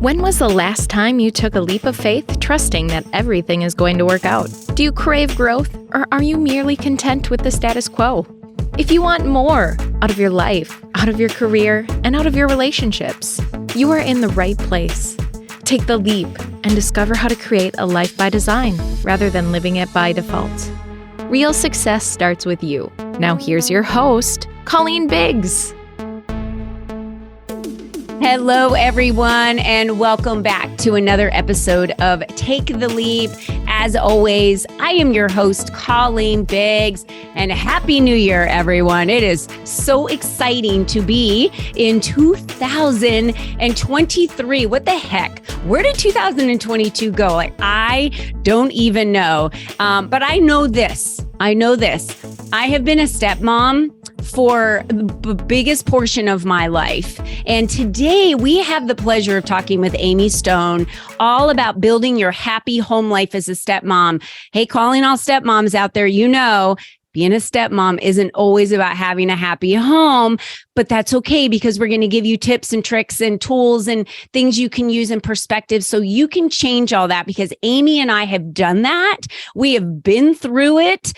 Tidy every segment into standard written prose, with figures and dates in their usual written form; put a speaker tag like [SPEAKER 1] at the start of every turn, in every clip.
[SPEAKER 1] When was the last time you took a leap of faith, trusting that everything is going to work out? Do you crave growth, or are you merely content with the status quo? If you want more out of your life, out of your career, and out of your relationships, you are in the right place. Take the leap and discover how to create a life by design rather than living it by default. Real success starts with you. Now here's your host, Colleen Biggs.
[SPEAKER 2] Hello, everyone, and welcome back to another episode of Take the Leap. As always, I am your host, Colleen Biggs, and Happy New Year, everyone. It is so exciting to be in 2023. What the heck? Where did 2022 go? I don't even know. But I know this. I have been a stepmom for the biggest portion of my life. And today we have the pleasure of talking with Amy Stone all about building your happy home life as a stepmom. Hey, calling all stepmoms out there, being a stepmom isn't always about having a happy home, but that's okay because we're going to give you tips and tricks and tools and things you can use in perspective so you can change all that, because Amy and I have done that. We have been through it.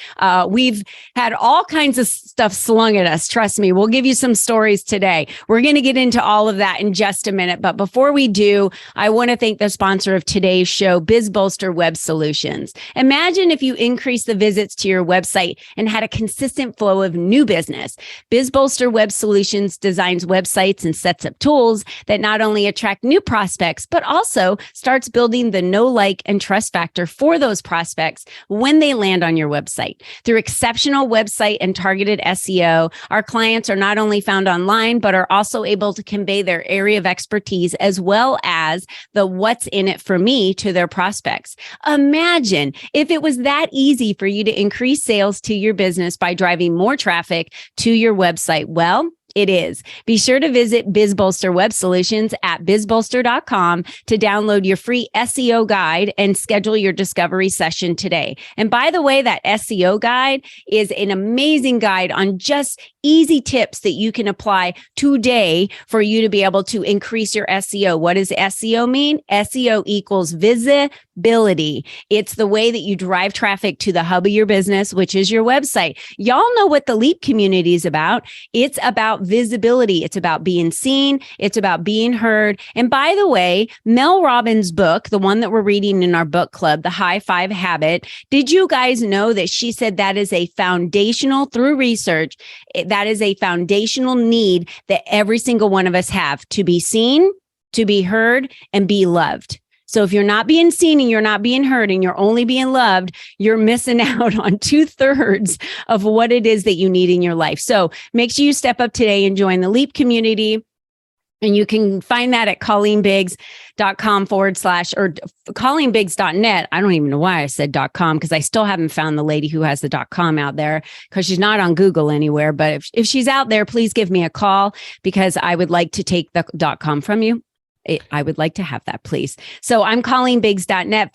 [SPEAKER 2] We've had all kinds of stuff slung at us. Trust me, we'll give you some stories today. We're going to get into all of that in just a minute. But before we do, I want to thank the sponsor of today's show, BizBolster Web Solutions. Imagine if you increase the visits to your website and had a consistent flow of new business. BizBolster Web Solutions designs websites and sets up tools that not only attract new prospects, but also starts building the know, like, and trust factor for those prospects when they land on your website. Through exceptional website and targeted SEO, our clients are not only found online, but are also able to convey their area of expertise as well as the what's in it for me to their prospects. Imagine if it was that easy for you to increase sales to your business by driving more traffic to your website. Well, it is. Be sure to visit BizBolster Web Solutions at bizbolster.com to download your free SEO guide and schedule your discovery session today. And by the way, that SEO guide is an amazing guide on just easy tips that you can apply today for you to be able to increase your SEO. What does SEO mean? SEO equals visibility. It's the way that you drive traffic to the hub of your business, which is your website. Y'all know what the Leap community is about. It's about visibility. It's about being seen. It's about being heard. And by the way, Mel Robbins' book, the one that we're reading in our book club, The High Five Habit, did you guys know that she said that is a foundational, through research, that is a foundational need that every single one of us have: to be seen, to be heard, and be loved. So if you're not being seen and you're not being heard and you're only being loved, you're missing out on 2/3 of what it is that you need in your life. So make sure you step up today and join the Leap community. And you can find that at colleenbiggs.com/ or colleenbiggs.net. I don't even know why I said .com, because I still haven't found the lady who has the .com out there, because she's not on Google anywhere. But if she's out there, please give me a call, because I would like to take the .com from you. I would like to have that, please. So I'm colleenbiggs.net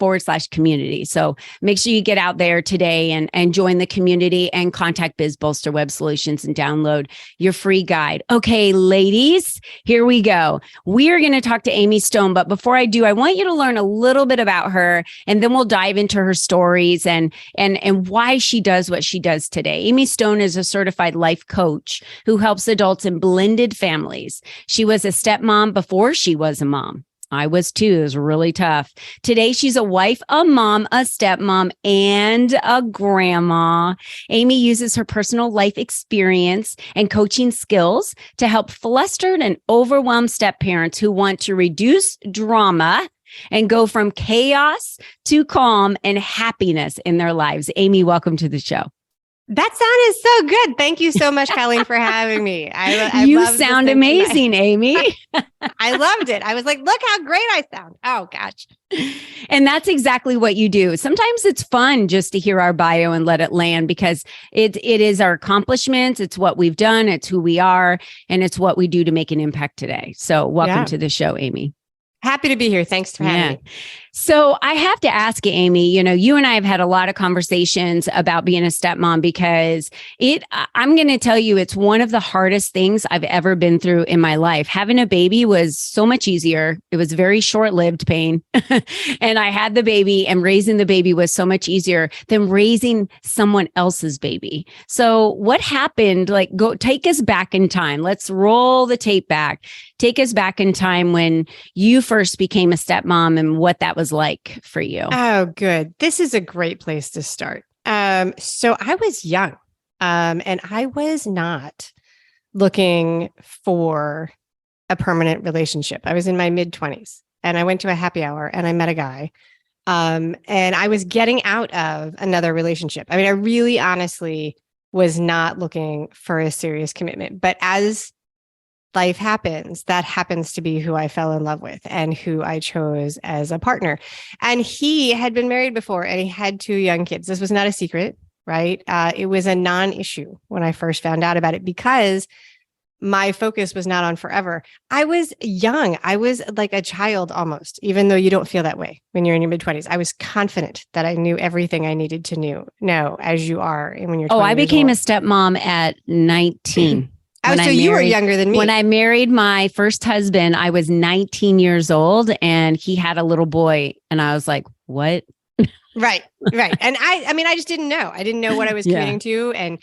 [SPEAKER 2] / community. So make sure you get out there today and join the community and contact BizBolster Web Solutions and download your free guide. Okay, ladies, here we go. We're going to talk to Amy Stone. But before I do, I want you to learn a little bit about her, and then we'll dive into her stories and why she does what she does today. Amy Stone is a certified life coach who helps adults in blended families. She was a stepmom before she was a mom. I was too. It was really tough. Today, she's a wife, a mom, a stepmom, and a grandma. Amy uses her personal life experience and coaching skills to help flustered and overwhelmed step-parents who want to reduce drama and go from chaos to calm and happiness in their lives. Amy, welcome to the show.
[SPEAKER 3] That sounded so good. Thank you so much, Colleen, for having me.
[SPEAKER 2] You sound amazing, Amy.
[SPEAKER 3] I loved it. I was like, look how great I sound. Oh, gosh.
[SPEAKER 2] And that's exactly what you do. Sometimes it's fun just to hear our bio and let it land, because it is our accomplishments. It's what we've done. It's who we are. And it's what we do to make an impact today. So welcome to the show, Amy.
[SPEAKER 3] Happy to be here. Thanks for having me.
[SPEAKER 2] So I have to ask you, Amy, you and I have had a lot of conversations about being a stepmom because I'm going to tell you, it's one of the hardest things I've ever been through in my life. Having a baby was so much easier. It was very short-lived pain. And I had the baby, and raising the baby was so much easier than raising someone else's baby. So what happened? Like, go take us back in time. Let's roll the tape back. Take us back in time when you first became a stepmom and what that was like for you.
[SPEAKER 3] Oh, good. This is a great place to start. So I was young, and I was not looking for a permanent relationship. I was in my mid-20s, and I went to a happy hour and I met a guy. And I was getting out of another relationship. I mean, I really honestly was not looking for a serious commitment, but as life happens, that happens to be who I fell in love with and who I chose as a partner. And he had been married before, and he had 2 young kids. This was not a secret, right? It was a non-issue when I first found out about it because my focus was not on forever. I was young. I was like a child almost, even though you don't feel that way when you're in your mid-20s. I was confident that I knew everything I needed to know, as you are when you're 20
[SPEAKER 2] I became a
[SPEAKER 3] old.
[SPEAKER 2] stepmom at 19.
[SPEAKER 3] Oh, so you were younger than me.
[SPEAKER 2] When I married my first husband, I was 19 years old, and he had a little boy, and I was like, what?
[SPEAKER 3] Right. And I mean, I just didn't know. I didn't know what I was committing to. And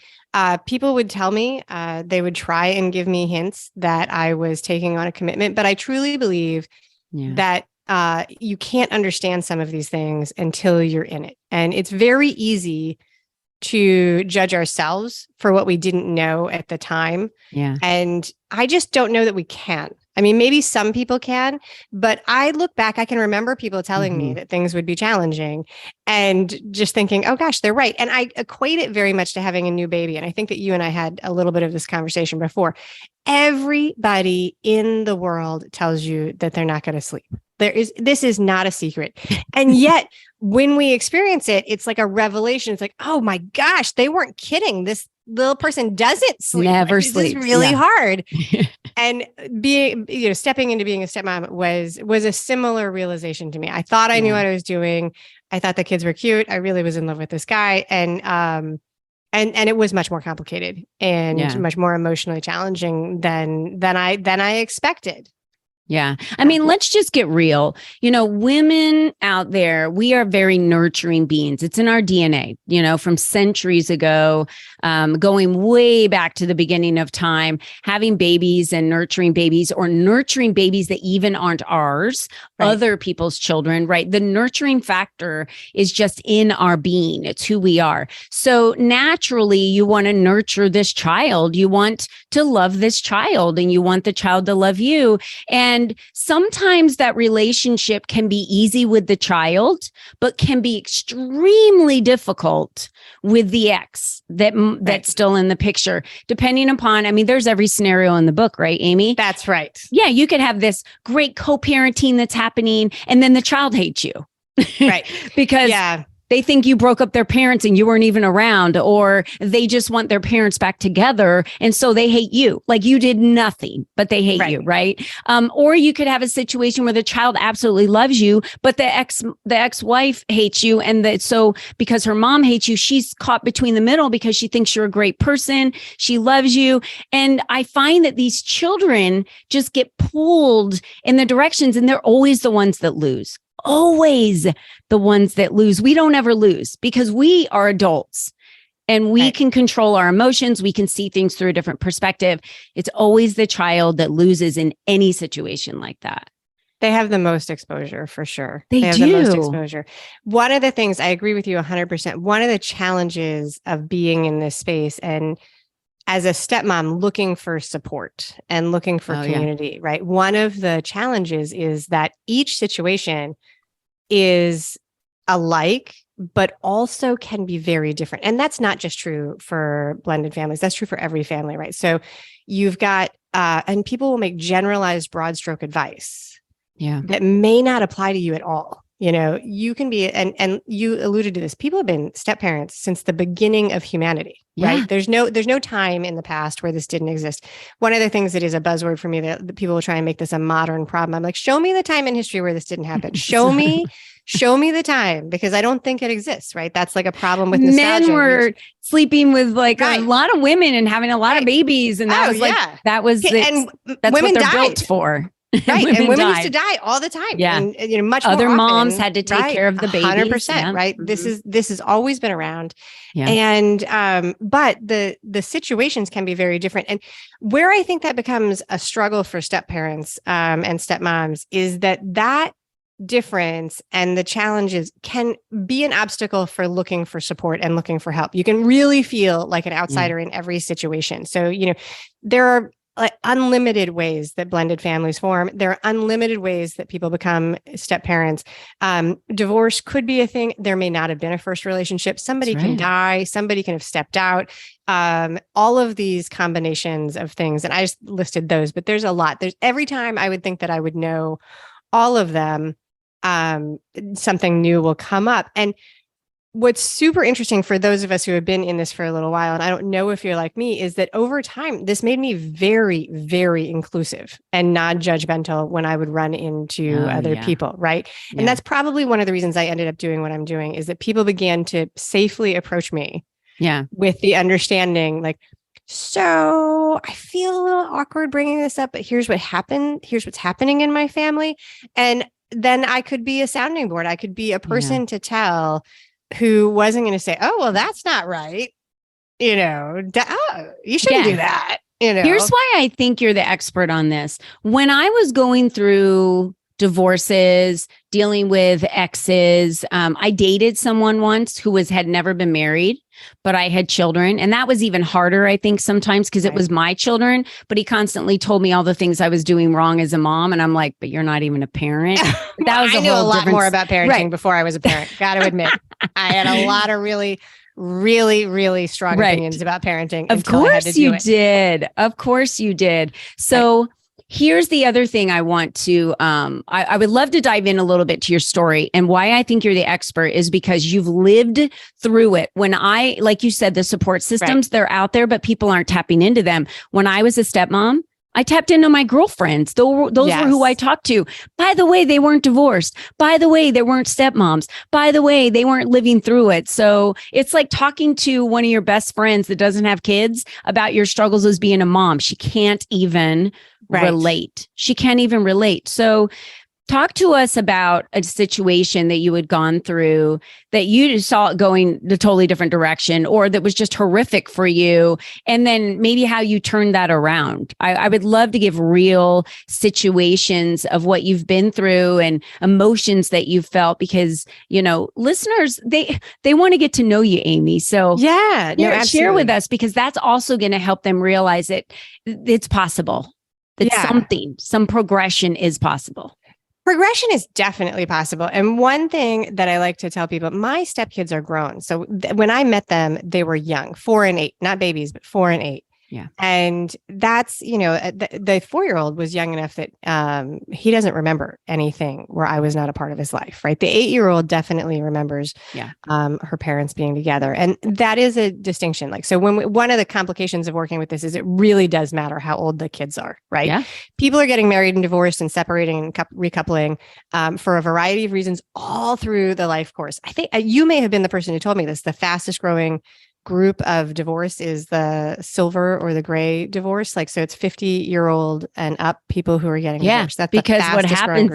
[SPEAKER 3] people would tell me, they would try and give me hints that I was taking on a commitment. But I truly believe that you can't understand some of these things until you're in it. And it's very easy to judge ourselves for what we didn't know at the time.
[SPEAKER 2] Yeah.
[SPEAKER 3] And I just don't know that we can. I mean, maybe some people can, but I look back, I can remember people telling me that things would be challenging and just thinking, oh gosh, they're right. And I equate it very much to having a new baby. And I think that you and I had a little bit of this conversation before. Everybody in the world tells you that they're not going to sleep. This is not a secret. And yet when we experience it, it's like a revelatio. It's like, oh my gosh, they weren't kidding. This little person doesn't sleep.
[SPEAKER 2] Never sleeps.
[SPEAKER 3] This is really hard. And being, stepping into being a stepmom was a similar realization to me. I thought I knew what I was doing. I thought the kids were cute. I really was in love with this guy. And it was much more complicated and much more emotionally challenging than I expected.
[SPEAKER 2] Yeah. I mean, let's just get real. Women out there, we are very nurturing beings. It's in our DNA, from centuries ago, going way back to the beginning of time, having babies and nurturing babies, or nurturing babies that even aren't ours, other people's children, right? The nurturing factor is just in our being. It's who we are. So naturally, you want to nurture this child. You want to love this child, and you want the child to love you. And sometimes that relationship can be easy with the child, but can be extremely difficult with the ex that's still in the picture, depending upon, I mean, there's every scenario in the book, right, Amy?
[SPEAKER 3] That's right.
[SPEAKER 2] Yeah, you could have this great co-parenting that's happening, and then the child hates you.
[SPEAKER 3] Right.
[SPEAKER 2] Because they think you broke up their parents and you weren't even around, or they just want their parents back together. And so they hate you. Like you did nothing, but they hate you. Right. Or you could have a situation where the child absolutely loves you, but the ex-wife hates you. And so because her mom hates you, she's caught between the middle because she thinks you're a great person. She loves you. And I find that these children just get pulled in the directions, and they're always the ones that lose. Always the ones that lose. We don't ever lose because we are adults and we can control our emotions. We can see things through a different perspective. It's always the child that loses in any situation like that.
[SPEAKER 3] They have the most exposure for sure.
[SPEAKER 2] They
[SPEAKER 3] have
[SPEAKER 2] do.
[SPEAKER 3] the most exposure. One of the things, I agree with you 100%. One of the challenges of being in this space and as a stepmom looking for support and looking for community, right? One of the challenges is that each situation is alike, but also can be very different. And that's not just true for blended families. That's true for every family, right? So you've got, and people will make generalized broad stroke advice that may not apply to you at all. You can be, and you alluded to this, people have been step parents since the beginning of humanity, right? There's no time in the past where this didn't exist. One of the things that is a buzzword for me that people will try and make this a modern problem. I'm like, show me the time in history where this didn't happen. Show Show me the time, because I don't think it exists, right? That's like a problem with nostalgia.
[SPEAKER 2] Men were sleeping with like a lot of women and having a lot of babies. And that was like, that was
[SPEAKER 3] and
[SPEAKER 2] that's
[SPEAKER 3] women
[SPEAKER 2] what they're
[SPEAKER 3] died.
[SPEAKER 2] built for.
[SPEAKER 3] Right. And women used to die all the time.
[SPEAKER 2] Yeah.
[SPEAKER 3] And much
[SPEAKER 2] other
[SPEAKER 3] more
[SPEAKER 2] moms
[SPEAKER 3] often,
[SPEAKER 2] had to take care of the babies.
[SPEAKER 3] 100%.
[SPEAKER 2] Yeah.
[SPEAKER 3] Right.
[SPEAKER 2] Mm-hmm.
[SPEAKER 3] This has always been around.
[SPEAKER 2] Yeah.
[SPEAKER 3] And but the situations can be very different. And where I think that becomes a struggle for step parents and stepmoms is that difference and the challenges can be an obstacle for looking for support and looking for help. You can really feel like an outsider in every situation. So, there are like unlimited ways that blended families form. There are unlimited ways that people become step parents. Divorce could be a thing. There may not have been a first relationship. Somebody can die. Somebody can have stepped out. All of these combinations of things. And I just listed those, but there's a lot. There's every time I would think that I would know all of them, something new will come up. And what's super interesting for those of us who have been in this for a little while, and I don't know if you're like me, is that over time, this made me very, very inclusive and non-judgmental when I would run into other people, right? Yeah. And that's probably one of the reasons I ended up doing what I'm doing, is that people began to safely approach me with the understanding, like, so I feel a little awkward bringing this up, but here's what happened. Here's what's happening in my family. And then I could be a sounding board. I could be a person to tell who wasn't going to say, oh, well, that's not right. You shouldn't do that.
[SPEAKER 2] Here's why I think you're the expert on this. When I was going through divorces, dealing with exes, I dated someone once who had never been married, but I had children. And that was even harder, I think, sometimes because it was my children, but he constantly told me all the things I was doing wrong as a mom. And I'm like, but you're not even a parent. That was
[SPEAKER 3] I knew a lot more about parenting before I was a parent. Got to admit, I had a lot of really, really strong opinions about parenting.
[SPEAKER 2] Of course you did. Of course you did. So here's the other thing I want to, I would love to dive in a little bit to your story, and why I think you're the expert is because you've lived through it. When like you said, the support systems, they're out there, but people aren't tapping into them. When I was a stepmom, I tapped into my girlfriends. Those were who I talked to. By the way, they weren't divorced. By the way, they weren't stepmoms. By the way, they weren't living through it. So it's like talking to one of your best friends that doesn't have kids about your struggles as being a mom. She can't even relate. She can't even relate. So talk to us about a situation that you had gone through that you saw it going the totally different direction, or that was just horrific for you. And then maybe how you turned that around. I would love to give real situations of what you've been through and emotions that you've felt, because, listeners, they want to get to know you, Amy. So share with us, because that's also going to help them realize that it's possible, that some progression is possible.
[SPEAKER 3] Progression is definitely possible. And one thing that I like to tell people, my stepkids are grown. So when I met them, they were young, 4 and 8, not babies, but 4 and 8.
[SPEAKER 2] Yeah.
[SPEAKER 3] And that's, the 4-year-old was young enough that he doesn't remember anything where I was not a part of his life, right? The 8-year-old definitely remembers her parents being together. And that is a distinction. Like, so one of the complications of working with this is it really does matter how old the kids are, right?
[SPEAKER 2] Yeah.
[SPEAKER 3] People are getting married and divorced and separating and recoupling for a variety of reasons all through the life course. I think you may have been the person who told me this. The fastest growing group of divorce is the silver or the gray divorce. Like, so it's 50-year-old and up people who are getting divorced. That's
[SPEAKER 2] because what happens,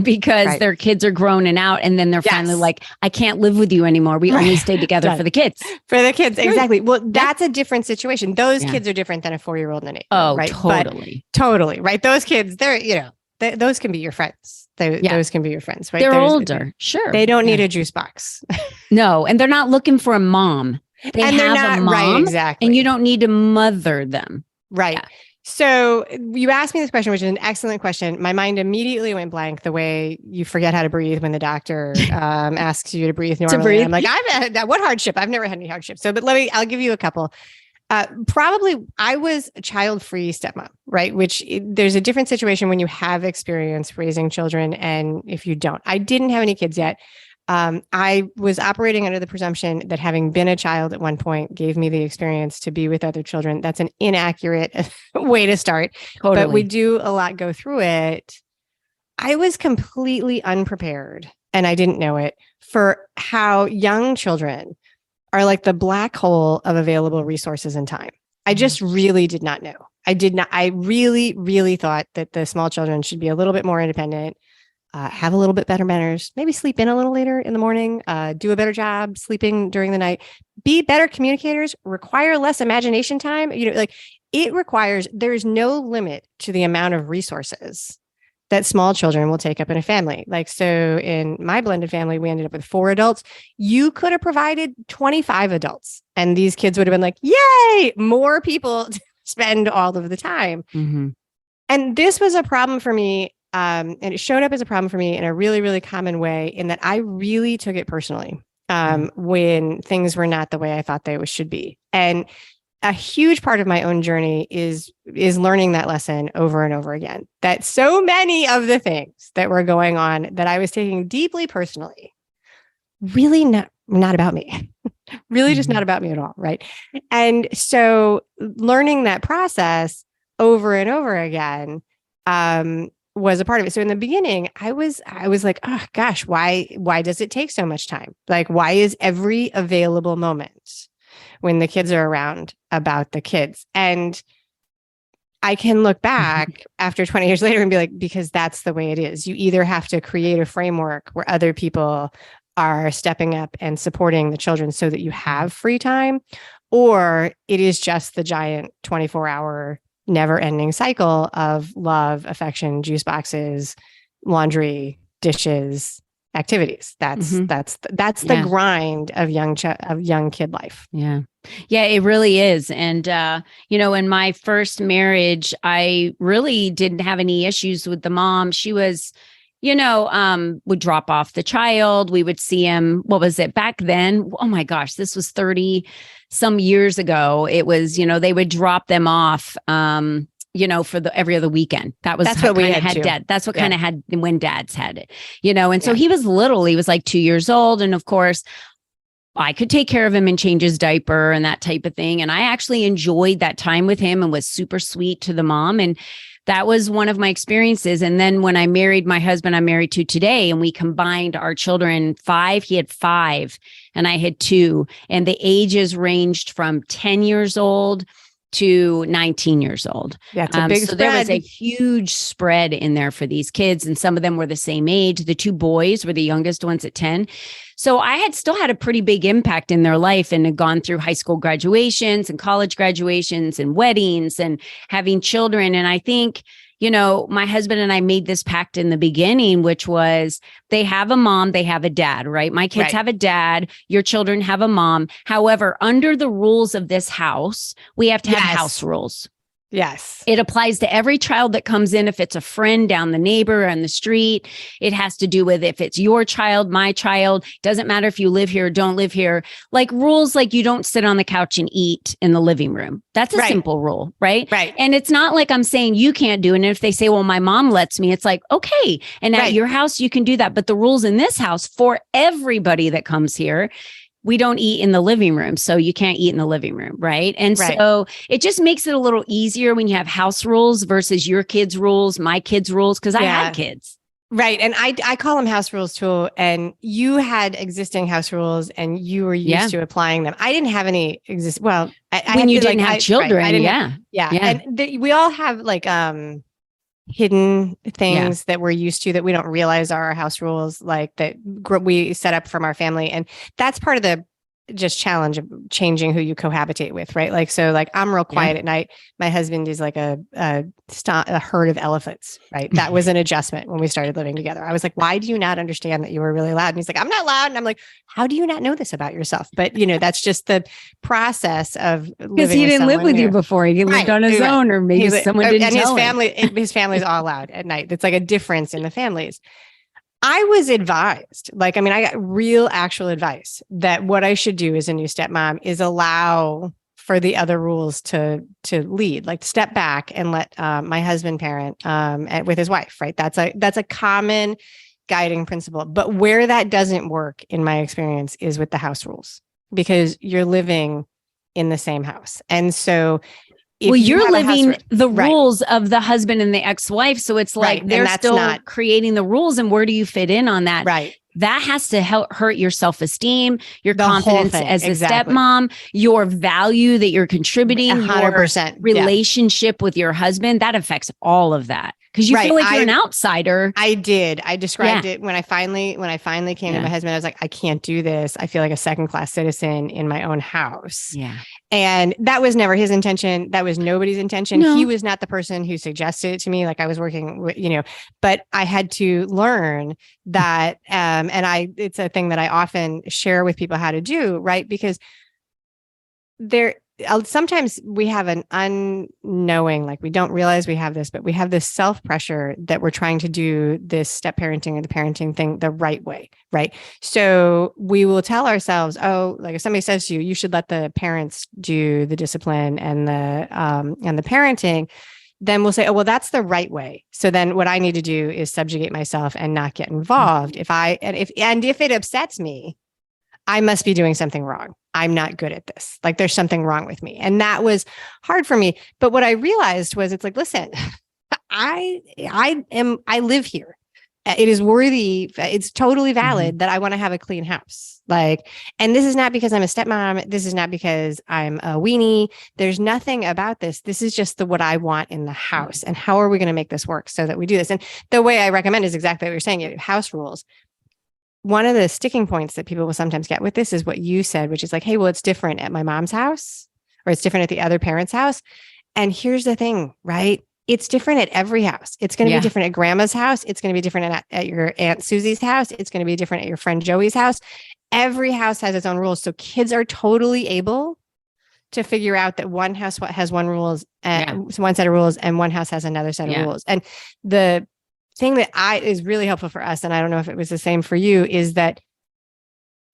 [SPEAKER 2] because their kids are grown and out, and then they're finally like, I can't live with you anymore. We only stay together for the kids.
[SPEAKER 3] For the kids, exactly. Well, that's a different situation. Those kids are different than a 4-year-old and an 8-year-old, right?
[SPEAKER 2] Totally.
[SPEAKER 3] But, totally, right? Those kids, they're, those can be your friends. Those can be your friends, right?
[SPEAKER 2] They're older. Sure.
[SPEAKER 3] They don't need a juice box.
[SPEAKER 2] No. And they're not looking for a mom. They
[SPEAKER 3] and they're
[SPEAKER 2] have
[SPEAKER 3] not
[SPEAKER 2] a mom,
[SPEAKER 3] right, exactly.
[SPEAKER 2] And you don't need to mother them.
[SPEAKER 3] Right. Yeah. So you asked me this question, which is an excellent question. My mind immediately went blank the way you forget how to breathe when the doctor asks you to breathe normally. I'm like, I've had what hardship? I've never had any hardship. So, but I'll give you a couple. Probably I was a child-free stepmom, right? Which there's a different situation when you have experience raising children and if you don't. I didn't have any kids yet. I was operating under the presumption that having been a child at one point gave me the experience to be with other children. That's an inaccurate way to start, but we do a lot go through it. I was completely unprepared and I didn't know it, for how young children are like the black hole of available resources and time. I just really did not know. I really, really thought that the small children should be a little bit more independent, have a little bit better manners, maybe sleep in a little later in the morning, do a better job sleeping during the night, be better communicators, require less imagination time. Like it requires, there's no limit to the amount of resources that small children will take up in a family. Like, so in my blended family, we ended up with 4 adults. You could have provided 25 adults and these kids would have been like, yay, more people to spend all of the time.
[SPEAKER 2] Mm-hmm.
[SPEAKER 3] And this was a problem for me. And it showed up as a problem for me in a really, really common way, in that I really took it personally when things were not the way I thought they should be. And a huge part of my own journey is learning that lesson over and over again, that so many of the things that were going on that I was taking deeply personally, really not about me, really just not about me at all. Right. And so learning that process over and over again, was a part of it. So in the beginning, I was like, oh gosh, why does it take so much time? Like, why is every available moment when the kids are around about the kids? And I can look back after 20 years later and be like, because that's the way it is. You either have to create a framework where other people are stepping up and supporting the children so that you have free time, or it is just the giant 24-hour never-ending cycle of love, affection, juice boxes, laundry, dishes, activities. That's the grind of young kid life.
[SPEAKER 2] Yeah. Yeah, it really is. And, in my first marriage, I really didn't have any issues with the mom. She was, would drop off the child. We would see him. What was it back then? Oh my gosh, this was 30 some years ago. It was, they would drop them off, for every other weekend. That's what we had. Dad. That's what kind of had when dads had it, and so he was little. He was like 2 years old. And of course, I could take care of him and change his diaper and that type of thing. And I actually enjoyed that time with him and was super sweet to the mom. And that was one of my experiences. And then when I married my husband I'm married to today, and we combined our children, 5, he had 5 and I had 2. And the ages ranged from 10 years old to 19 years old.
[SPEAKER 3] Yeah, it's a big
[SPEAKER 2] so
[SPEAKER 3] spread.
[SPEAKER 2] There was a huge spread in there for these kids. And some of them were the same age. The 2 boys were the youngest ones at 10. So I had still had a pretty big impact in their life and had gone through high school graduations and college graduations and weddings and having children. And I think, my husband and I made this pact in the beginning, which was they have a mom, they have a dad, right? My kids have a dad, your children have a mom. However, under the rules of this house, we have to have house rules.
[SPEAKER 3] Yes.
[SPEAKER 2] It applies to every child that comes in. If it's a friend down the neighbor on the street, it has to do with if it's your child, my child, doesn't matter if you live here or don't live here, like rules, like you don't sit on the couch and eat in the living room. That's a simple rule, right?
[SPEAKER 3] Right.
[SPEAKER 2] And it's not like I'm saying you can't do it. And if they say, well, my mom lets me, it's like, okay. And at your house, you can do that. But the rules in this house for everybody that comes here, we don't eat in the living room. So you can't eat in the living room. Right. And so it just makes it a little easier when you have house rules versus your kids' rules, my kids' rules, because I had kids.
[SPEAKER 3] Right. And I call them house rules too. And you had existing house rules and you were used to applying them. I didn't have any
[SPEAKER 2] when you didn't have children.
[SPEAKER 3] And we all have like, hidden things that we're used to that we don't realize are our house rules, like that we set up from our family. And that's part of the just challenge of changing who you cohabitate with, right? Like, so like I'm real quiet at night. My husband is like a herd of elephants, right? That was an adjustment when we started living together. I was like, why do you not understand that you were really loud? And he's like, I'm not loud. And I'm like, how do you not know this about yourself? But that's just the process of living.
[SPEAKER 2] Because he didn't live with you before. He lived on his own, or maybe someone didn't tell him.
[SPEAKER 3] And his family's all loud at night. It's like a difference in the families. I was advised, I got real actual advice that what I should do as a new stepmom is allow for the other rules to lead, like step back and let my husband parent with his wife, right? That's a common guiding principle. But where that doesn't work, in my experience, is with the house rules, because you're living in the same house. And so
[SPEAKER 2] you're living the rules of the husband and the ex-wife. So it's like they're still creating the rules. And where do you fit in on that?
[SPEAKER 3] Right.
[SPEAKER 2] that has to hurt your self-esteem, your
[SPEAKER 3] The whole
[SPEAKER 2] confidence
[SPEAKER 3] thing.
[SPEAKER 2] as
[SPEAKER 3] Exactly.
[SPEAKER 2] a stepmom, your value that you're contributing,
[SPEAKER 3] 100%.
[SPEAKER 2] your relationship with your husband. That affects all of that because you feel like you're an outsider.
[SPEAKER 3] I did. I described it when I finally came to my husband. I was like, I can't do this. I feel like a second-class citizen in my own house.
[SPEAKER 2] Yeah.
[SPEAKER 3] And that was never his intention. That was nobody's intention.
[SPEAKER 2] No.
[SPEAKER 3] He was not the person who suggested it to me. Like I was working with, but I had to learn that. It's a thing that I often share with people how to do, right? Because sometimes we have an unknowing, like we don't realize we have this, but we have this self pressure that we're trying to do this step parenting or the parenting thing the right way. Right. So we will tell ourselves, oh, like if somebody says to you, you should let the parents do the discipline and the parenting, then we'll say, oh, well, that's the right way. So then what I need to do is subjugate myself and not get involved. If it upsets me, I must be doing something wrong. I'm not good at this. Like there's something wrong with me. And that was hard for me. But what I realized was it's like, listen, I live here. It is worthy. It's totally valid that I want to have a clean house. Like, and this is not because I'm a stepmom. This is not because I'm a weenie. There's nothing about this. This is just what I want in the house. And how are we going to make this work so that we do this? And the way I recommend is exactly what you're saying. House rules. One of the sticking points that people will sometimes get with this is what you said, which is like, hey, well, it's different at my mom's house or it's different at the other parent's house. And here's the thing, right? It's different at every house. It's going to be different at grandma's house. It's going to be different at your Aunt Susie's house. It's going to be different at your friend Joey's house. Every house has its own rules. So kids are totally able to figure out that one house has one set of rules and one house has another set of rules. And the thing that is really helpful for us, and I don't know if it was the same for you, is that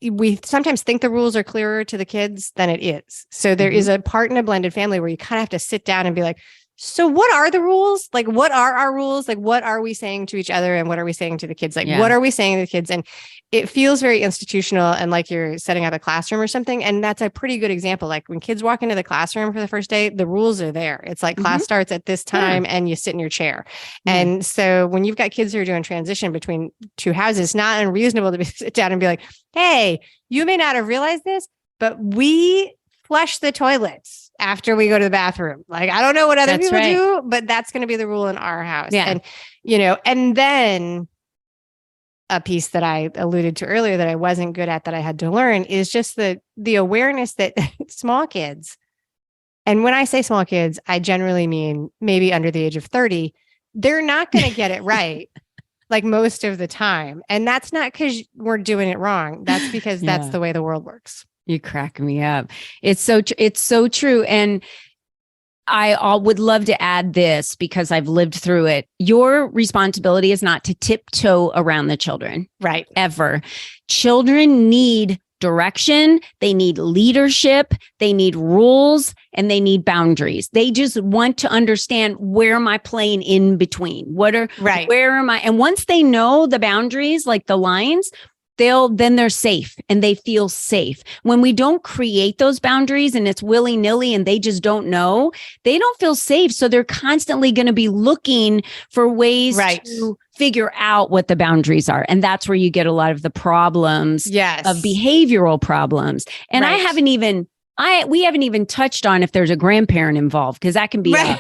[SPEAKER 3] we sometimes think the rules are clearer to the kids than it is. So there is a part in a blended family where you kind of have to sit down and be like, so what are the rules? Like, what are our rules? Like, what are we saying to each other? And what are we saying to the kids? Like, what are we saying to the kids? And it feels very institutional and like you're setting up a classroom or something. And that's a pretty good example. Like when kids walk into the classroom for the first day, the rules are there. It's like class starts at this time and you sit in your chair. And so when you've got kids who are doing transition between two houses, it's not unreasonable to sit down and be like, hey, you may not have realized this, but we flush the toilets after we go to the bathroom. Like, I don't know what other people do, but that's going to be the rule in our house. And, and then a piece that I alluded to earlier that I wasn't good at that I had to learn is just the awareness that small kids, and when I say small kids, I generally mean maybe under the age of 30, they're not going to get it right. Like most of the time. And that's not because we're doing it wrong. That's because that's the way the world works.
[SPEAKER 2] You crack me up. It's so true. And I would love to add this because I've lived through it. Your responsibility is not to tiptoe around the children.
[SPEAKER 3] Right.
[SPEAKER 2] Ever. Children need direction. They need leadership. They need rules and they need boundaries. They just want to understand, where am I playing in between? Where am I? And once they know the boundaries, like the lines, then they're safe and they feel safe. When we don't create those boundaries and it's willy-nilly and they just don't know, they don't feel safe. So they're constantly going to be looking for ways to figure out what the boundaries are. And that's where you get a lot of the problems of behavioral problems. And we haven't even touched on if there's a grandparent involved, because that can be a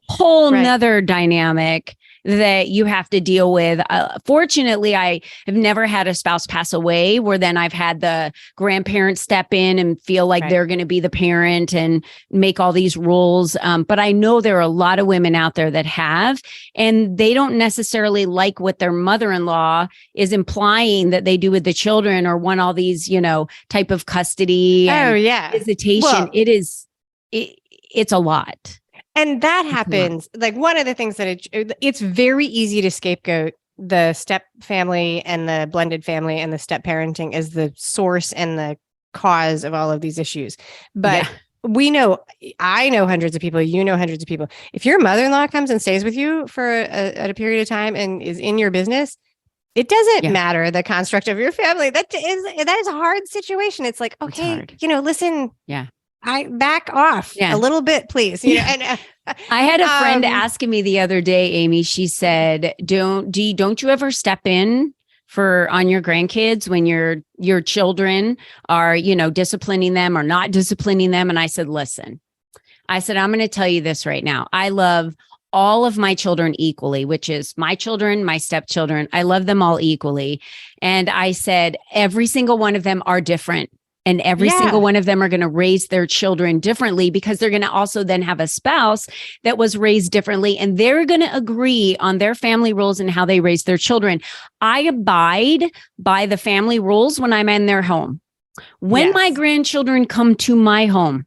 [SPEAKER 2] whole nother dynamic that you have to deal with. Fortunately, I have never had a spouse pass away where then I've had the grandparents step in and feel like they're going to be the parent and make all these rules. But I know there are a lot of women out there that have, and they don't necessarily like what their mother-in-law is implying that they do with the children, or want all these, type of custody and visitation. Well, it's a lot.
[SPEAKER 3] And that happens. Like one of the things that it's very easy to scapegoat the step family and the blended family and the step parenting as the source and the cause of all of these issues. But I know hundreds of people, hundreds of people. If your mother-in-law comes and stays with you for a period of time and is in your business, it doesn't matter the construct of your family. That is a hard situation. It's like, okay, listen. Yeah. I back off a little bit, please. And
[SPEAKER 2] I had a friend asking me the other day, Amy. She said, "Don't you ever step in on your grandkids when your children are, disciplining them or not disciplining them. And I said, listen, I'm going to tell you this right now. I love all of my children equally, which is my children, my stepchildren. I love them all equally. And I said, every single one of them are different. And every single one of them are going to raise their children differently because they're going to also then have a spouse that was raised differently. And they're going to agree on their family rules and how they raise their children. I abide by the family rules when I'm in their home. When my grandchildren come to my home,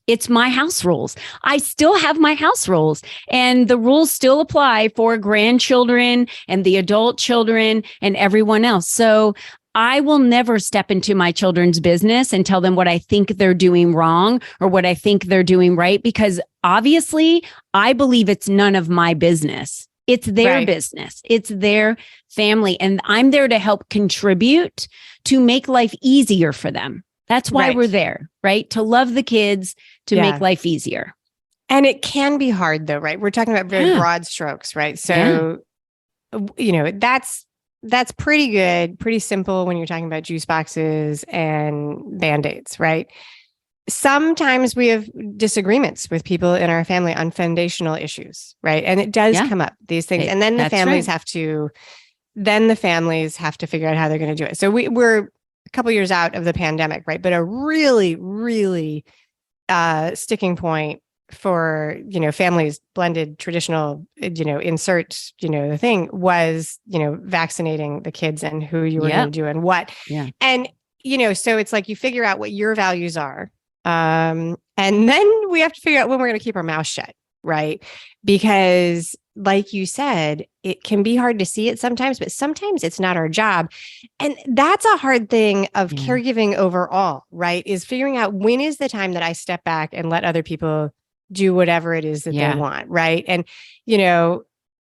[SPEAKER 2] it's my house rules. I still have my house rules, and the rules still apply for grandchildren and the adult children and everyone else. So I will never step into my children's business and tell them what I think they're doing wrong or what I think they're doing right, because obviously I believe it's none of my business. It's their business. It's their family. And I'm there to help contribute to make life easier for them. That's why we're there, right? To love the kids, to make life easier.
[SPEAKER 3] And it can be hard though, right? We're talking about very broad strokes, right? So, that's pretty good, pretty simple when you're talking about juice boxes and Band-Aids, right? Sometimes we have disagreements with people in our family on foundational issues, right? And it does come up, these things. And then the families have to figure out how they're going to do it. So we're a couple years out of the pandemic, right? But a really, really sticking point for, families, blended traditional, insert, the thing was, vaccinating the kids and who you were going to do and what. Yeah. And, so it's like you figure out what your values are. And then we have to figure out when we're going to keep our mouth shut, right? Because like you said, it can be hard to see it sometimes, but sometimes it's not our job. And that's a hard thing of caregiving overall, right? Is figuring out when is the time that I step back and let other people do whatever it is that they want, right? And,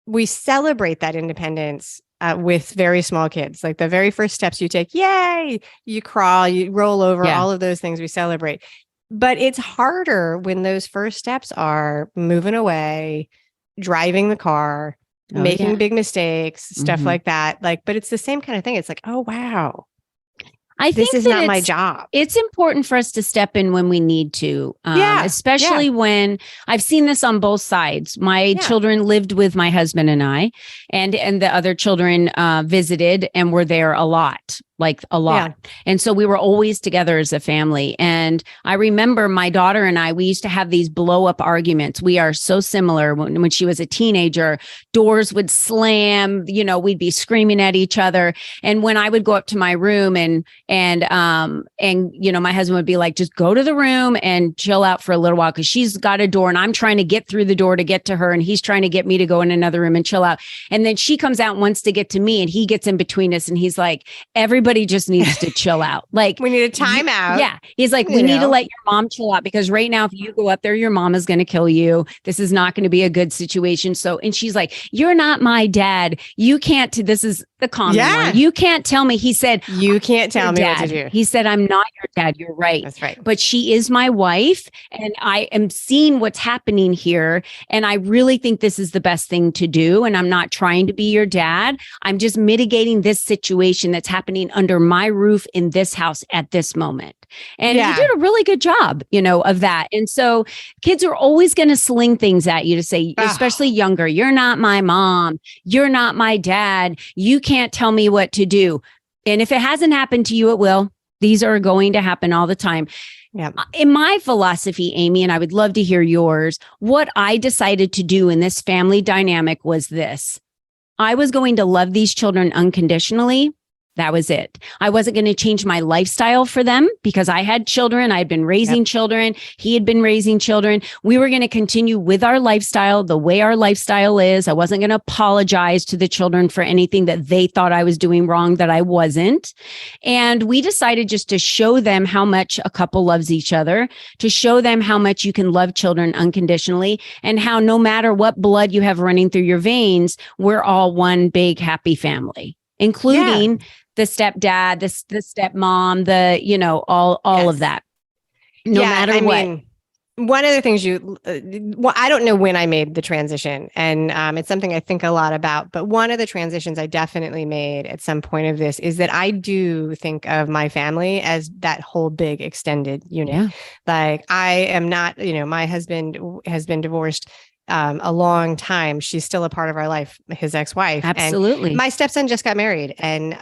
[SPEAKER 3] we celebrate that independence with very small kids. Like the very first steps you take, yay, you crawl, you roll over, all of those things we celebrate. But it's harder when those first steps are moving away, driving the car, making big mistakes, stuff like that. But it's the same kind of thing. It's like, oh, wow.
[SPEAKER 2] I think
[SPEAKER 3] this is not my job.
[SPEAKER 2] It's important for us to step in when we need to, especially when I've seen this on both sides. My children lived with my husband and I, and the other children visited and were there a lot. And so we were always together as a family. And I remember my daughter and I, we used to have these blow up arguments. We are so similar. When she was a teenager, doors would slam, we'd be screaming at each other. And when I would go up to my room and my husband would be like, just go to the room and chill out for a little while, because she's got a door and I'm trying to get through the door to get to her. And he's trying to get me to go in another room and chill out. And then she comes out and wants to get to me, and he gets in between us and he's like, everybody just needs to chill out. Like, we need a timeout. Yeah. He's like, we need to let your mom chill out, because right now, if you go up there, your mom is going to kill you. This is not going to be a good situation. So, and she's like, you're not my dad. You can't, this is the common one. You can't tell me. He said, you can't tell me what to do. He said, I'm not your dad. You're right. That's right. But she is my wife, and I am seeing what's happening here. And I really think this is the best thing to do. And I'm not trying to be your dad. I'm just mitigating this situation that's happening under my roof in this house at this moment. And he did a really good job, of that. And so kids are always going to sling things at you to say, especially younger, you're not my mom. You're not my dad. You can't tell me what to do. And if it hasn't happened to you, it will. These are going to happen all the time. Yeah. In my philosophy, Amy, and I would love to hear yours, what I decided to do in this family dynamic was this. I was going to love these children unconditionally. That was it. I wasn't going to change my lifestyle for them, because I had children. I had been raising children. He had been raising children. We were going to continue with our lifestyle, the way our lifestyle is. I wasn't going to apologize to the children for anything that they thought I was doing wrong that I wasn't. And we decided just to show them how much a couple loves each other, to show them how much you can love children unconditionally, and how no matter what blood you have running through your veins, we're all one big happy family, including the stepdad, the stepmom, all of that. No matter what.
[SPEAKER 3] one of the things well, I don't know when I made the transition, and it's something I think a lot about. But one of the transitions I definitely made at some point of this is that I do think of my family as that whole big extended unit.
[SPEAKER 2] Yeah.
[SPEAKER 3] Like I am not, my husband has been divorced a long time. She's still a part of our life, his ex-wife.
[SPEAKER 2] Absolutely.
[SPEAKER 3] And my stepson just got married, and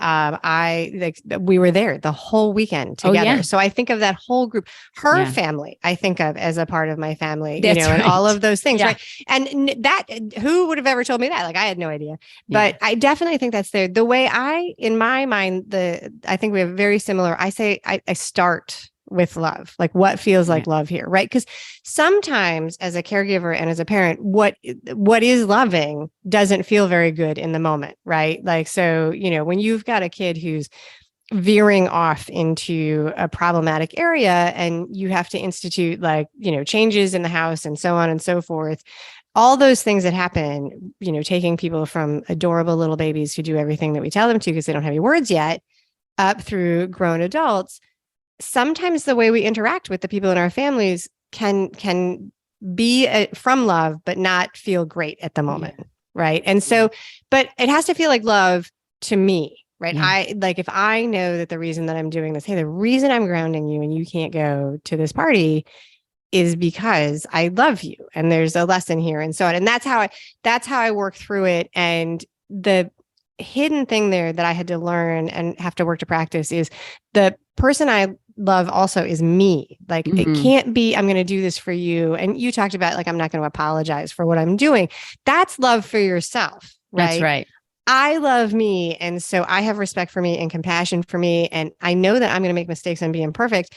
[SPEAKER 3] we were there the whole weekend together.
[SPEAKER 2] Oh, yeah.
[SPEAKER 3] So I think of that whole group, her
[SPEAKER 2] Yeah.
[SPEAKER 3] family, I think of as a part of my family,
[SPEAKER 2] That's
[SPEAKER 3] and
[SPEAKER 2] right.
[SPEAKER 3] all of those things.
[SPEAKER 2] Yeah.
[SPEAKER 3] Right. And that, who would have ever told me that? Like, I had no idea, but I definitely think that's there. The way in my mind, I think we have very similar. I say, I start with love, like what feels like love here, right? Because sometimes as a caregiver and as a parent, what is loving doesn't feel very good in the moment, right? Like, so, when you've got a kid who's veering off into a problematic area and you have to institute changes in the house and so on and so forth, all those things that happen, taking people from adorable little babies who do everything that we tell them to because they don't have any words yet, up through grown adults. Sometimes the way we interact with the people in our families can be from love, but not feel great at the moment. Yeah. Right. And so, but it has to feel like love to me, right? Yeah. If I know that the reason that I'm doing this, hey, the reason I'm grounding you and you can't go to this party is because I love you and there's a lesson here and so on. And that's how I work through it. And the hidden thing there that I had to learn and have to work to practice is the person I love also is me. Like it can't be, I'm going to do this for you. And you talked about I'm not going to apologize for what I'm doing. That's love for yourself, right?
[SPEAKER 2] That's right.
[SPEAKER 3] I love me. And so I have respect for me and compassion for me. And I know that I'm going to make mistakes and be imperfect.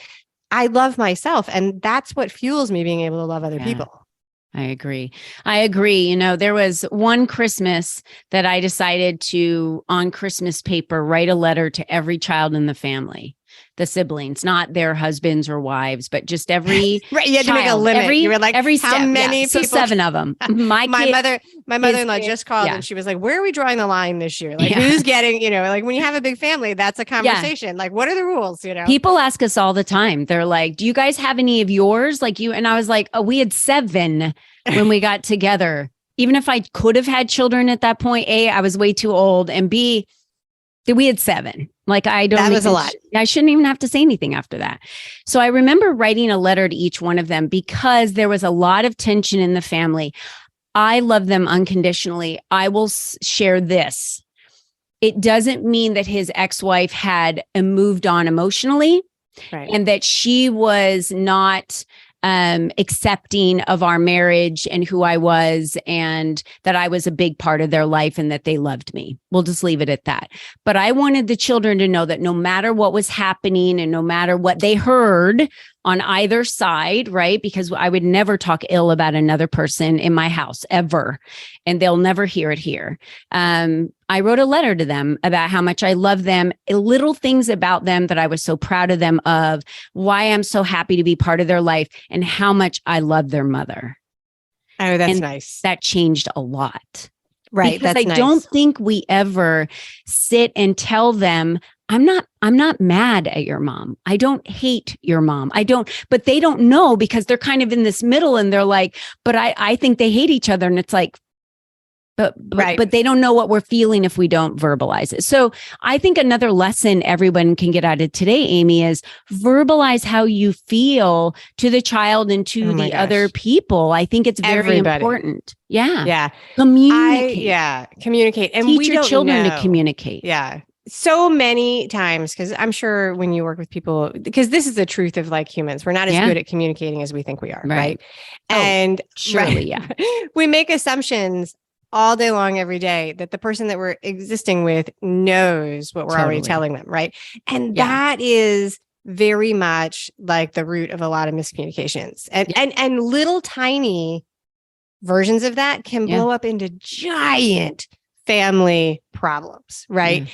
[SPEAKER 3] I love myself. And that's what fuels me being able to love other people.
[SPEAKER 2] I agree. There was one Christmas that I decided to, on Christmas paper, write a letter to every child in the family, the siblings, not their husbands or wives, but just every
[SPEAKER 3] right. You had
[SPEAKER 2] child,
[SPEAKER 3] to make a limit. You were like, how many people?
[SPEAKER 2] So 7 of them. My
[SPEAKER 3] mother-in-law just called and she was like, where are we drawing the line this year? Like who's getting, when you have a big family, that's a conversation. Like, what are the rules?
[SPEAKER 2] People ask us all the time. They're like, do you guys have any of yours? Like you, and I was like, oh, we had 7 when we got together. Even if I could have had children at that point, A, I was way too old, and B, we had 7. Like that was a lot. I shouldn't even have to say anything after that. So I remember writing a letter to each one of them because there was a lot of tension in the family. I love them unconditionally. I will share this. It doesn't mean that his ex-wife had moved on emotionally, right, and that she was not accepting of our marriage and who I was, and that I was a big part of their life and that they loved me. We'll just leave it at that. But I wanted the children to know that no matter what was happening and no matter what they heard on either side, right? Because I would never talk ill about another person in my house ever, and they'll never hear it here. I wrote a letter to them about how much I love them, little things about them that I was so proud of them of, why I'm so happy to be part of their life, and how much I love their mother.
[SPEAKER 3] Oh, that's nice.
[SPEAKER 2] That changed a lot.
[SPEAKER 3] Right.
[SPEAKER 2] Because
[SPEAKER 3] that's
[SPEAKER 2] I
[SPEAKER 3] nice.
[SPEAKER 2] don't think we ever sit and tell them, I'm not mad at your mom. I don't hate your mom. But they don't know because they're kind of in this middle and they're like, but I think they hate each other. And it's like, but they don't know what we're feeling if we don't verbalize it. So I think another lesson everyone can get out of today, Amy, is verbalize how you feel to the child and to the other people. I think it's very important. Yeah.
[SPEAKER 3] Yeah.
[SPEAKER 2] Communicate.
[SPEAKER 3] Communicate. And
[SPEAKER 2] teach your children to communicate.
[SPEAKER 3] Yeah. So many times, because I'm sure when you work with people, because this is the truth of humans, we're not as good at communicating as we think we are. Right. And
[SPEAKER 2] surely,
[SPEAKER 3] we make assumptions all day long, every day, that the person that we're existing with knows what we're already telling them. Right. And that is very much like the root of a lot of miscommunications, and little tiny versions of that can blow up into giant family problems. Right.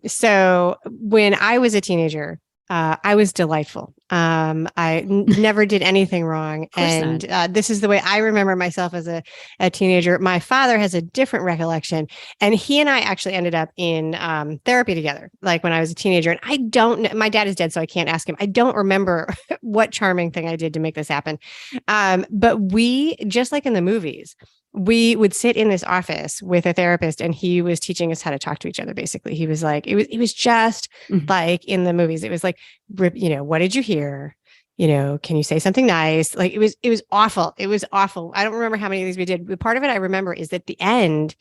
[SPEAKER 3] So when I was a teenager, I was delightful. Never did anything wrong. And this is the way I remember myself as a teenager. My father has a different recollection. And he and I actually ended up in therapy together, like when I was a teenager. And I don't know, my dad is dead, so I can't ask him. I don't remember what charming thing I did to make this happen. But we, just like in the movies, we would sit in this office with a therapist and he was teaching us how to talk to each other. Basically, he was like, it was just like in the movies. It was like, what did you hear? Can you say something nice? Like it was awful. It was awful. I don't remember how many of these we did, but part of it I remember is at the end,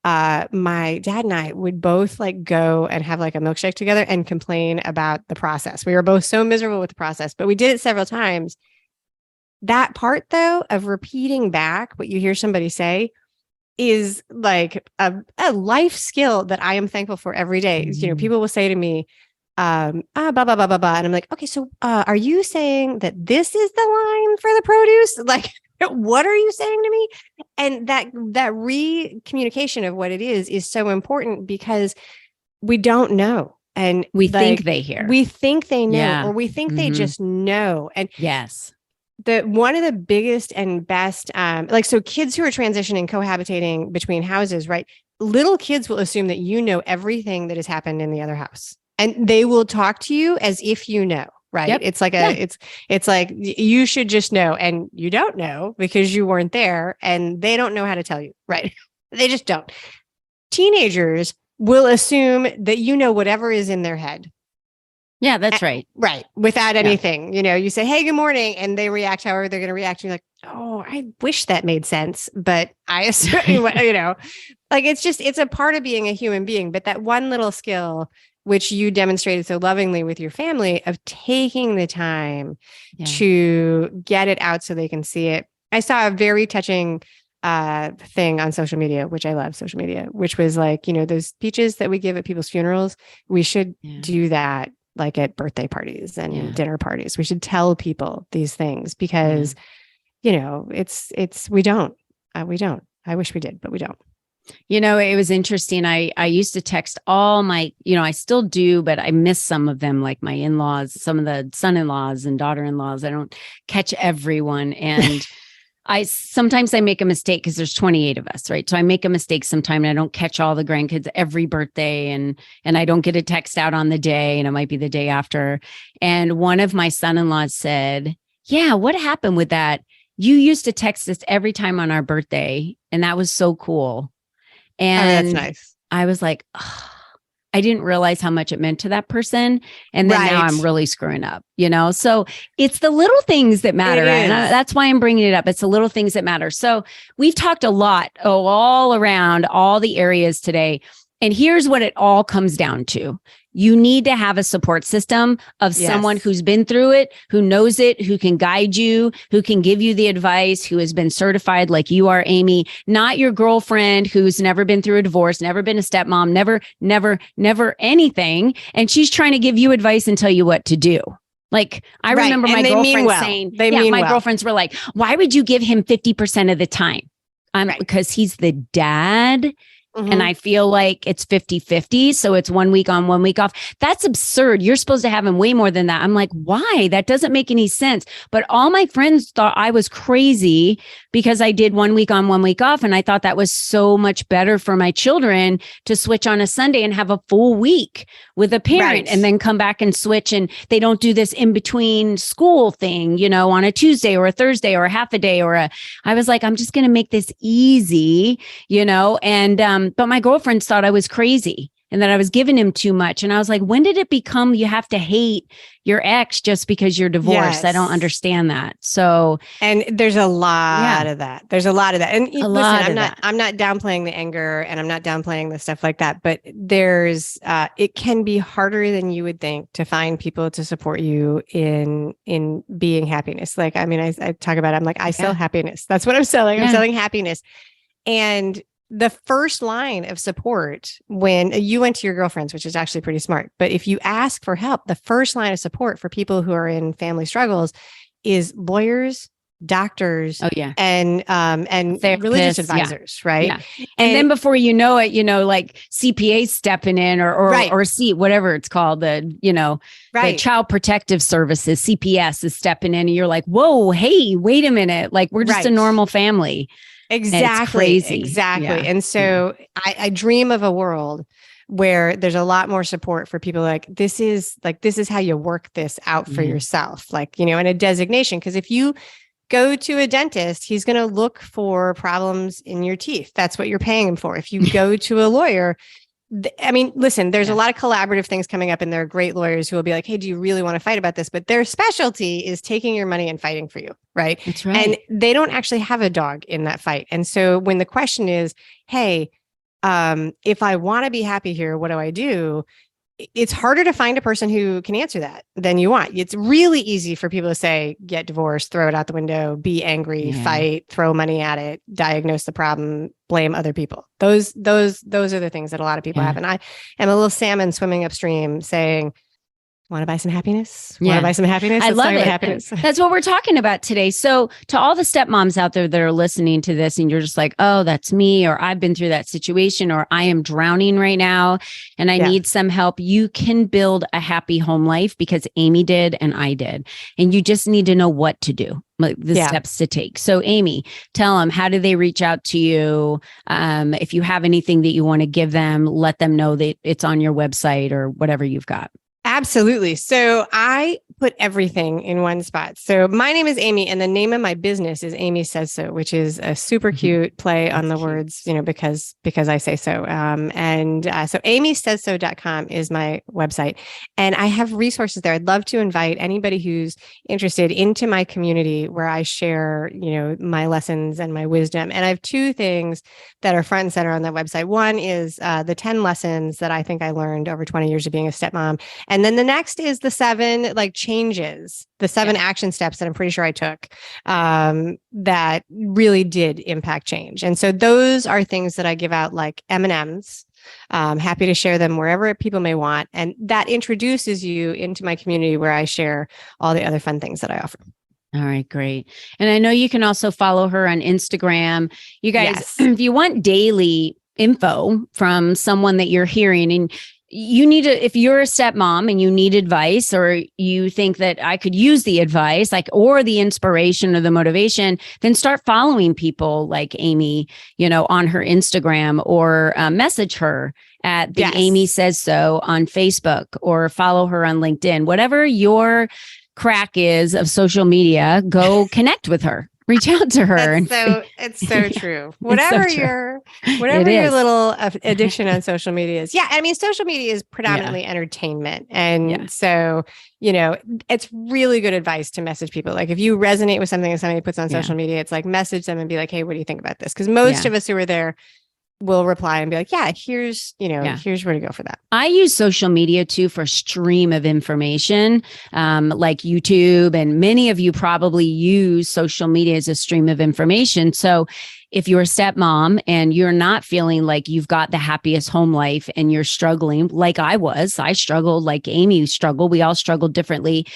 [SPEAKER 3] my dad and I would both like go and have like a milkshake together and complain about the process. We were both so miserable with the process, but we did it several times. That part, though, of repeating back what you hear somebody say is like a life skill that I am thankful for every day. Mm-hmm. People will say to me, blah, blah, blah, blah, blah. And I'm like, okay, so are you saying that this is the line for the produce? Like, what are you saying to me? And that re-communication of what it is so important because we don't know. And
[SPEAKER 2] we think they hear.
[SPEAKER 3] We think they know, or we think they just know. And
[SPEAKER 2] yes.
[SPEAKER 3] One of the biggest and best, so kids who are transitioning, cohabitating between houses, right? Little kids will assume that you know everything that has happened in the other house, and they will talk to you as if you know, right? Yep. It's like it's like you should just know, and you don't know because you weren't there, and they don't know how to tell you, right? They just don't. Teenagers will assume that you know whatever is in their head.
[SPEAKER 2] Yeah, that's right.
[SPEAKER 3] Right. Without anything, you say, hey, good morning. And they react however they're going to react. And you're like, oh, I wish that made sense. But I assume, like it's a part of being a human being. But that one little skill, which you demonstrated so lovingly with your family of taking the time to get it out so they can see it. I saw a very touching thing on social media, which I love social media, which was like, those speeches that we give at people's funerals. We should do that. Like at birthday parties and dinner parties. We should tell people these things because, we don't. I wish we did, but we don't.
[SPEAKER 2] It was interesting. I used to text all my, I still do, but I miss some of them, like my in-laws, some of the son-in-laws and daughter-in-laws. I don't catch everyone. And sometimes I make a mistake because there's 28 of us, right? So I make a mistake sometime and I don't catch all the grandkids every birthday and I don't get a text out on the day and it might be the day after. And one of my son-in-laws said, yeah, what happened with that? You used to text us every time on our birthday and that was so cool. And
[SPEAKER 3] that's nice.
[SPEAKER 2] I was like, oh, I didn't realize how much it meant to that person. And then now I'm really screwing up, So it's the little things that matter. And that's why I'm bringing it up. It's the little things that matter. So we've talked a lot, all around all the areas today. And here's what it all comes down to. You need to have a support system of someone who's been through it, who knows it, who can guide you, who can give you the advice, who has been certified like you are, Amy, not your girlfriend who's never been through a divorce, never been a stepmom, never anything. And she's trying to give you advice and tell you what to do. Like I remember my girlfriend saying, girlfriends were like, why would you give him 50% of the time? Because he's the dad. Mm-hmm. And I feel like it's 50-50. So it's 1 week on, 1 week off. That's absurd. You're supposed to have him way more than that. I'm like, why? That doesn't make any sense. But all my friends thought I was crazy because I did 1 week on, 1 week off. And I thought that was so much better for my children to switch on a Sunday and have a full week with a parent and then come back and switch. And they don't do this in between school thing, on a Tuesday or a Thursday or a half a day I was like, I'm just going to make this easy, but my girlfriends thought I was crazy and that I was giving him too much. And I was like, when did it become you have to hate your ex just because you're divorced? I don't understand that. So, and
[SPEAKER 3] there's a lot of that. There's a lot of that. And I'm not downplaying the anger and I'm not downplaying the stuff like that, but there's, it can be harder than you would think to find people to support you in being happiness. Like, I mean, I talk about it. I'm like, I sell happiness. That's what I'm selling. I'm selling happiness. And the first line of support when you went to your girlfriends, which is actually pretty smart, but if you ask for help, the first line of support for people who are in family struggles is lawyers, doctors,
[SPEAKER 2] Oh yeah.
[SPEAKER 3] and religious
[SPEAKER 2] Therapists,
[SPEAKER 3] advisors, right?
[SPEAKER 2] Yeah. And then before you know it, like CPA stepping in
[SPEAKER 3] Right.
[SPEAKER 2] or whatever it's called, the
[SPEAKER 3] Right.
[SPEAKER 2] Child Protective Services, CPS is stepping in and you're like, whoa, hey, wait a minute. Like we're just a
[SPEAKER 3] Right.
[SPEAKER 2] normal family.
[SPEAKER 3] Exactly.
[SPEAKER 2] It's crazy.
[SPEAKER 3] Exactly.
[SPEAKER 2] Yeah.
[SPEAKER 3] And so I dream of a world where there's a lot more support for people this is how you work this out for yourself, and a designation. Because if you go to a dentist, he's going to look for problems in your teeth. That's what you're paying him for. If you go to a lawyer, listen, there's a lot of collaborative things coming up, and there are great lawyers who will be like, hey, do you really want to fight about this? But their specialty is taking your money and fighting for you. Right.
[SPEAKER 2] That's right.
[SPEAKER 3] And they don't actually have a dog in that fight. And so when the question is, hey, if I want to be happy here, what do I do? It's harder to find a person who can answer that than you want. It's really easy for people to say, get divorced, throw it out the window, be angry, fight, throw money at it, diagnose the problem, blame other people. Those are the things that a lot of people have. And I am a little salmon swimming upstream saying, want to buy some happiness? Want to buy some happiness?
[SPEAKER 2] I love it.
[SPEAKER 3] Happiness.
[SPEAKER 2] That's what we're talking about today. So to all the stepmoms out there that are listening to this and you're just like, oh, that's me, or I've been through that situation, or I am drowning right now and I need some help. You can build a happy home life because Amy did and I did. And you just need to know what to do, like the steps to take. So Amy, tell them, how do they reach out to you? If you have anything that you want to give them, let them know that it's on your website or whatever you've got.
[SPEAKER 3] Absolutely. So I put everything in one spot. So my name is Amy and the name of my business is Amy Says So, which is a super cute play on the words, because I say so. So amysaysso.com is my website, and I have resources there. I'd love to invite anybody who's interested into my community where I share, my lessons and my wisdom. And I have two things that are front and center on that website. One is the 10 lessons that I think I learned over 20 years of being a stepmom. And then the next is the 7 changes, the 7 action steps that I'm pretty sure I took that really did impact change. And so those are things that I give out like M&Ms. Happy to share them wherever people may want. And that introduces you into my community where I share all the other fun things that I offer.
[SPEAKER 2] All right, great. And I know you can also follow her on Instagram. You guys, if you want daily info from someone that you're hearing, and you need to, if you're a stepmom and you need advice, or you think that I could use the advice, or the inspiration or the motivation, then start following people like Amy, on her Instagram, or message her at the Amy Says So on Facebook, or follow her on LinkedIn. Whatever your crack is of social media, go connect with her. Reach out to her.
[SPEAKER 3] It's so true. Whatever your little addiction on social media is. Yeah. Social media is predominantly entertainment. And so, it's really good advice to message people. Like if you resonate with something that somebody puts on social media, it's like message them and be like, hey, what do you think about this? Because most of us who are there will reply and be like, here's where to go for that.
[SPEAKER 2] I use social media too for stream of information, like YouTube, and many of you probably use social media as a stream of information. So if you're a stepmom and you're not feeling like you've got the happiest home life and you're struggling like I struggled like Amy struggled. We all struggled differently.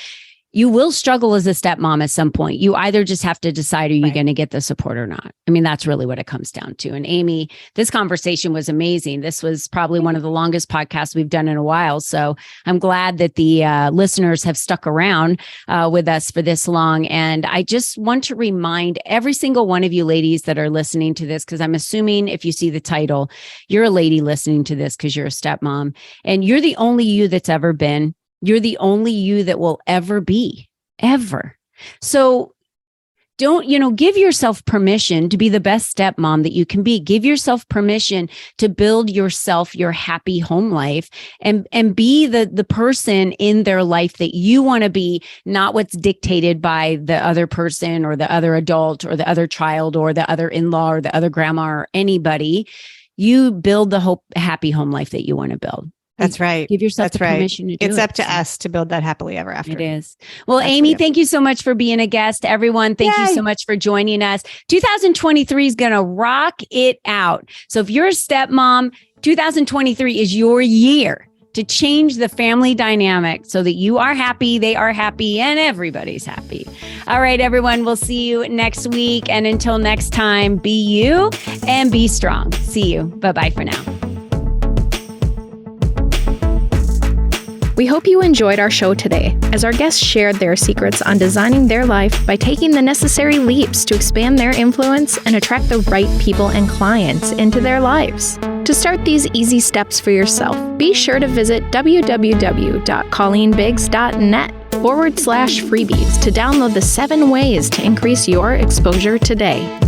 [SPEAKER 2] You will struggle as a stepmom at some point. You either just have to decide, are you going to get the support or not? That's really what it comes down to. And Amy, this conversation was amazing. This was probably one of the longest podcasts we've done in a while. So I'm glad that the listeners have stuck around with us for this long. And I just want to remind every single one of you ladies that are listening to this, because I'm assuming if you see the title, you're a lady listening to this because you're a stepmom, and you're the only you that's ever been. You're the only you that will ever be, ever. So don't, give yourself permission to be the best stepmom that you can be. Give yourself permission to build yourself your happy home life and be the person in their life that you want to be, not what's dictated by the other person or the other adult or the other child or the other in-law or the other grandma or anybody. You build the happy home life that you want to build.
[SPEAKER 3] That's right.
[SPEAKER 2] Give yourself the permission to do it.
[SPEAKER 3] It's up to us to build that happily ever after.
[SPEAKER 2] It is. Well, Amy, thank you so much for being a guest. Everyone, thank you so much for joining us. 2023 is going to rock it out. So if you're a stepmom, 2023 is your year to change the family dynamic so that you are happy, they are happy, and everybody's happy. All right, everyone, we'll see you next week. And until next time, be you and be strong. See you. Bye-bye for now.
[SPEAKER 1] We hope you enjoyed our show today, as our guests shared their secrets on designing their life by taking the necessary leaps to expand their influence and attract the right people and clients into their lives. To start these easy steps for yourself, be sure to visit www.colleenbiggs.net/freebies to download the 7 ways to increase your exposure today.